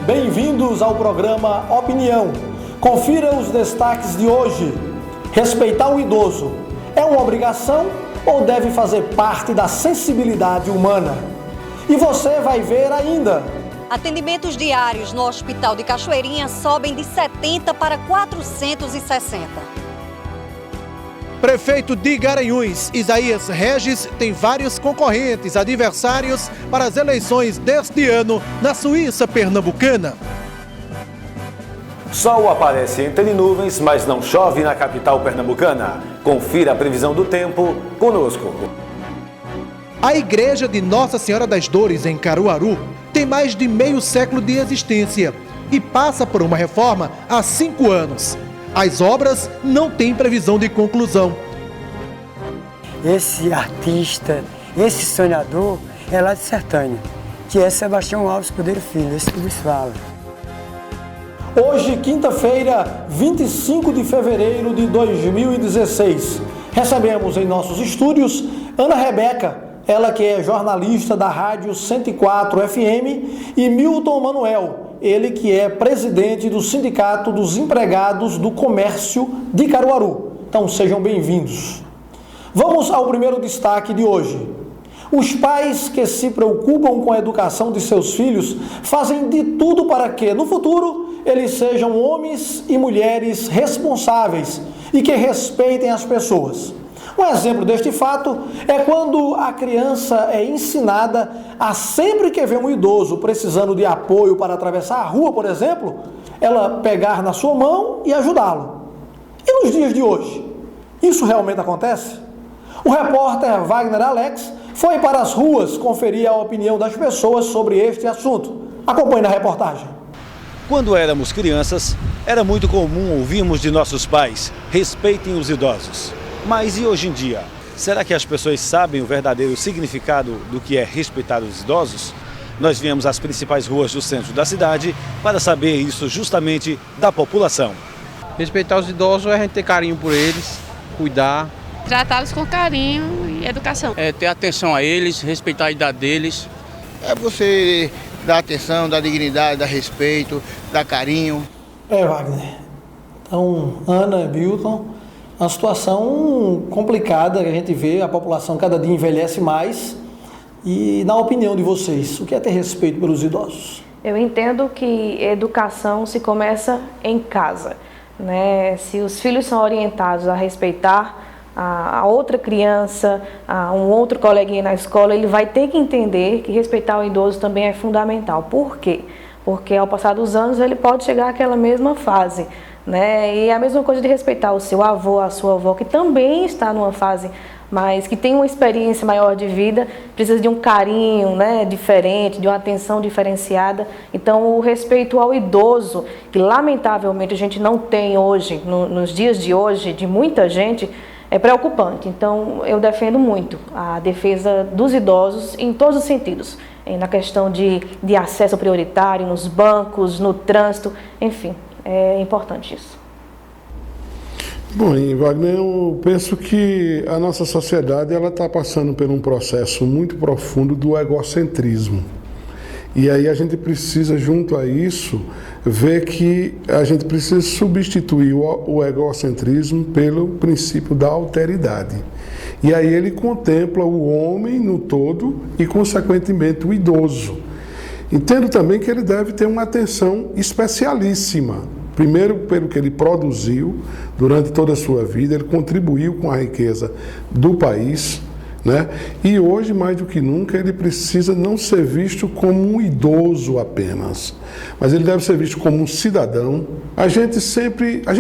Bem-vindos ao programa Opinião. Confira os destaques de hoje. Respeitar o idoso é uma obrigação ou deve fazer parte da sensibilidade humana? E você vai ver ainda. Atendimentos diários no Hospital de Cachoeirinha sobem de 70 para 460. Prefeito de Garanhuns, Isaías Regis, tem vários concorrentes adversários para as eleições deste ano na Suíça pernambucana. Sol aparece entre nuvens, mas não chove na capital pernambucana. Confira a previsão do tempo conosco. A Igreja de Nossa Senhora das Dores, em Caruaru, tem mais de meio século de existência e passa por uma reforma há 5 anos. As obras não têm previsão de conclusão. Esse artista, esse sonhador é lá de Sertânia, que é Sebastião Alves Cordeiro Filho, esse que nos fala. Hoje, quinta-feira, 25 de fevereiro de 2016, recebemos em nossos estúdios Ana Rebeca, ela que é jornalista da Rádio 104 FM, e Milton Manuel, ele que é presidente do Sindicato dos Empregados do Comércio de Caruaru. Então sejam bem-vindos. Vamos ao primeiro destaque de hoje. Os pais que se preocupam com a educação de seus filhos fazem de tudo para que, no futuro, eles sejam homens e mulheres responsáveis e que respeitem as pessoas. Um exemplo deste fato é quando a criança é ensinada a, sempre que vê um idoso precisando de apoio para atravessar a rua, por exemplo, ela pegar na sua mão e ajudá-lo. E nos dias de hoje, isso realmente acontece? O repórter Wagner Alex foi para as ruas conferir a opinião das pessoas sobre este assunto. Acompanhe na reportagem. Quando éramos crianças, era muito comum ouvirmos de nossos pais: respeitem os idosos. Mas e hoje em dia? Será que as pessoas sabem o verdadeiro significado do que é respeitar os idosos? Nós viemos às principais ruas do centro da cidade para saber isso justamente da população. Respeitar os idosos é a gente ter carinho por eles, cuidar. Tratá-los com carinho e educação. É ter atenção a eles, respeitar a idade deles. É você dar atenção, dar dignidade, dar respeito, dar carinho. Wagner. Então, Ana, Milton, uma situação complicada que a gente vê, a população cada dia envelhece mais. E na opinião de vocês, o que é ter respeito pelos idosos? Eu entendo que educação se começa em casa, né? Se os filhos são orientados a respeitar a outra criança, a um outro coleguinha na escola, ele vai ter que entender que respeitar o idoso também é fundamental. Por quê? Porque ao passar dos anos ele pode chegar àquela mesma fase, né? E a mesma coisa de respeitar o seu avô, a sua avó, que também está numa fase, mas que tem uma experiência maior de vida, precisa de um carinho, né, diferente, de uma atenção diferenciada. Então o respeito ao idoso, que lamentavelmente a gente não tem hoje, nos dias de hoje, de muita gente, é preocupante. Então eu defendo muito a defesa dos idosos em todos os sentidos, na questão de acesso prioritário, nos bancos, no trânsito, enfim, é importante isso. Bom, Wagner, eu penso que a nossa sociedade está passando por um processo muito profundo do egocentrismo. E aí a gente precisa, junto a isso, ver que a gente precisa substituir o egocentrismo pelo princípio da alteridade. E aí ele contempla o homem no todo e, consequentemente, o idoso. Entendo também que ele deve ter uma atenção especialíssima. Primeiro, pelo que ele produziu durante toda a sua vida, ele contribuiu com a riqueza do país, né? E hoje, mais do que nunca, ele precisa não ser visto como um idoso apenas, mas ele deve ser visto como um cidadão. A gente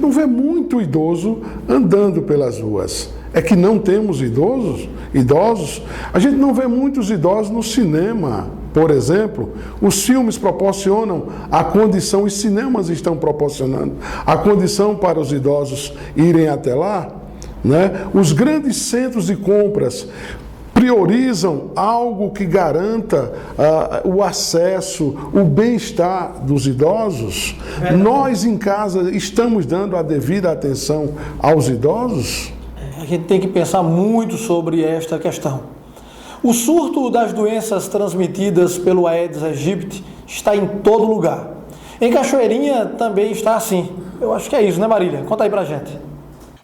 não vê muito idoso andando pelas ruas. É que não temos idosos. A gente não vê muitos idosos no cinema, por exemplo. Os filmes proporcionam a condição, os cinemas estão proporcionando a condição para os idosos irem até lá, né? Os grandes centros de compras priorizam algo que garanta o acesso, o bem-estar dos idosos. Nós em casa estamos dando a devida atenção aos idosos? A gente tem que pensar muito sobre esta questão. O surto das doenças transmitidas pelo Aedes aegypti está em todo lugar. Em Cachoeirinha também está assim. Eu acho que é isso, né, Marília? Conta aí pra gente.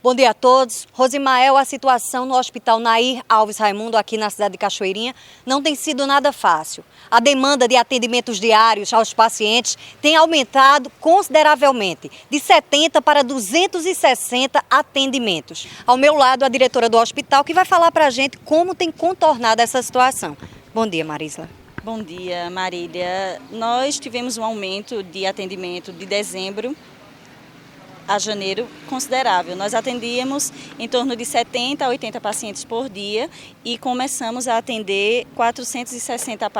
Bom dia a todos. Rosimael, a situação no Hospital Nair Alves Raimundo, aqui na cidade de Cachoeirinha, não tem sido nada fácil. A demanda de atendimentos diários aos pacientes tem aumentado consideravelmente, de 70 para 260 atendimentos. Ao meu lado, a diretora do hospital, que vai falar para a gente como tem contornado essa situação. Bom dia, Marisla. Bom dia, Marília. Nós tivemos um aumento de atendimento de dezembro a janeiro considerável. Nós atendíamos em torno de 70 a 80 pacientes por dia e começamos a atender 460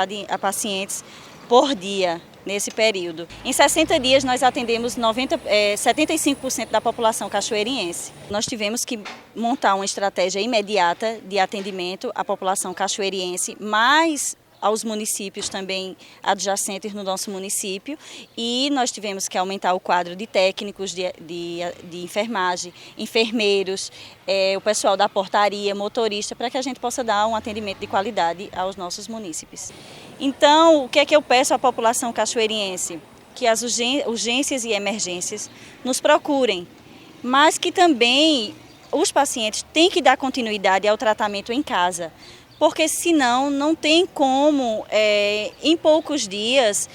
pacientes por dia nesse período. Em 60 dias nós atendemos 75% da população cachoeiriense. Nós tivemos que montar uma estratégia imediata de atendimento à população cachoeiriense, mais aos municípios também adjacentes no nosso município, e nós tivemos que aumentar o quadro de técnicos de enfermagem, enfermeiros, o pessoal da portaria, motorista, para que a gente possa dar um atendimento de qualidade aos nossos munícipes. Então, o que é que eu peço à população cachoeiriense? Que as urgências e emergências nos procurem, mas que também os pacientes têm que dar continuidade ao tratamento em casa, porque senão não tem como, em poucos dias,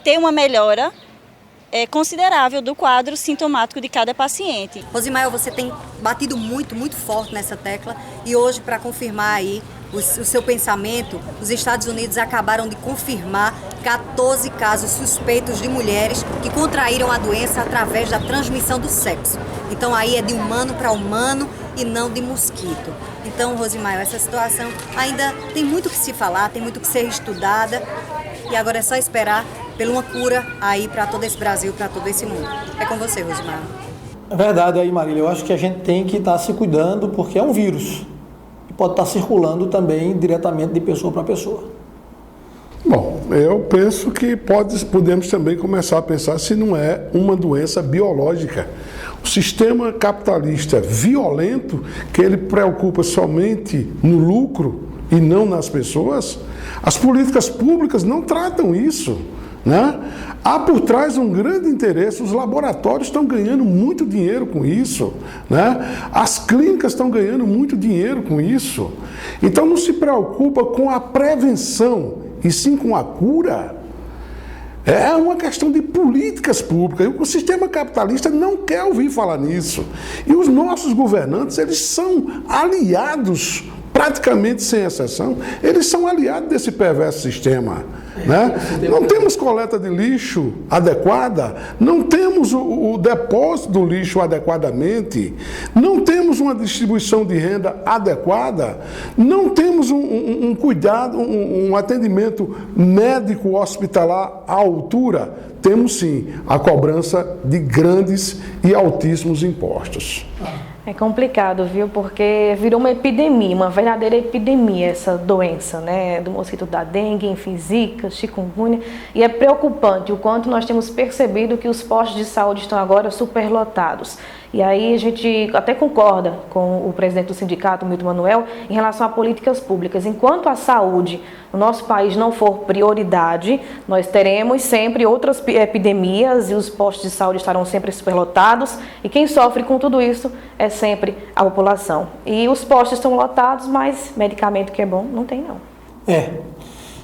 ter uma melhora considerável do quadro sintomático de cada paciente. Rosimael, você tem batido muito forte nessa tecla e hoje, para confirmar aí o seu pensamento, os Estados Unidos acabaram de confirmar 14 casos suspeitos de mulheres que contraíram a doença através da transmissão do sexo. Então aí é de humano para humano e não de mosquito. Então, Rosimael, essa situação ainda tem muito que se falar, tem muito que ser estudada e agora é só esperar por uma cura aí para todo esse Brasil, para todo esse mundo. É com você, Rosimael. É verdade aí, Marília. Eu acho que a gente tem que estar se cuidando porque é um vírus e pode estar circulando também diretamente de pessoa para pessoa. Bom, eu penso que podemos também começar a pensar se não é uma doença biológica. O sistema capitalista violento, que ele preocupa somente no lucro e não nas pessoas, as políticas públicas não tratam isso, né? Há por trás um grande interesse, os laboratórios estão ganhando muito dinheiro com isso, né? As clínicas estão ganhando muito dinheiro com isso. Então não se preocupa com a prevenção, e sim com a cura. É uma questão de políticas públicas. O sistema capitalista não quer ouvir falar nisso. E os nossos governantes, eles são aliados, praticamente sem exceção, eles são aliados desse perverso sistema. Né? Não temos coleta de lixo adequada, não temos o depósito do lixo adequadamente, não temos uma distribuição de renda adequada, não temos um cuidado, um atendimento médico hospitalar à altura. Temos sim a cobrança de grandes e altíssimos impostos. É complicado, viu? Porque virou uma epidemia, uma verdadeira epidemia essa doença, né? Do mosquito da dengue, enfim, zika, chikungunya. E é preocupante o quanto nós temos percebido que os postos de saúde estão agora superlotados. E aí a gente até concorda com o presidente do sindicato, Milton Manuel, em relação a políticas públicas. Enquanto a saúde no nosso país não for prioridade, nós teremos sempre outras epidemias e os postos de saúde estarão sempre superlotados. E quem sofre com tudo isso é sempre a população. E os postos estão lotados, mas medicamento que é bom não tem não.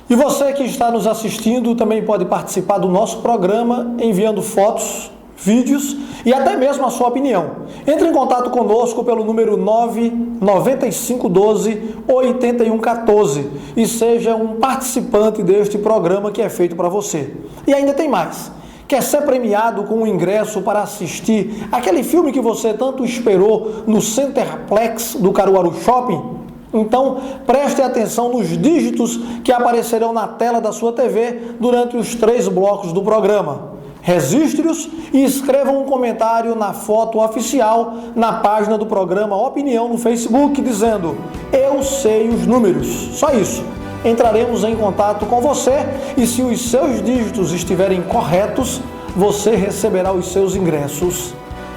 E você que está nos assistindo também pode participar do nosso programa enviando fotos, vídeos e até mesmo a sua opinião. Entre em contato conosco pelo número 99512-8114 e seja um participante deste programa que é feito para você. E ainda tem mais. Quer ser premiado com um ingresso para assistir aquele filme que você tanto esperou no Centerplex do Caruaru Shopping? Então, preste atenção nos dígitos que aparecerão na tela da sua TV durante os 3 blocos do programa. Registre-os e escreva um comentário na foto oficial na página do programa Opinião no Facebook dizendo: eu sei os números. Só isso. Entraremos em contato com você e se os seus dígitos estiverem corretos, você receberá os seus ingressos.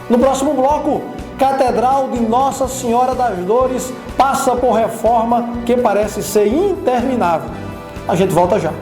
No próximo bloco, Catedral de Nossa Senhora das Dores passa por reforma que parece ser interminável. A gente volta já.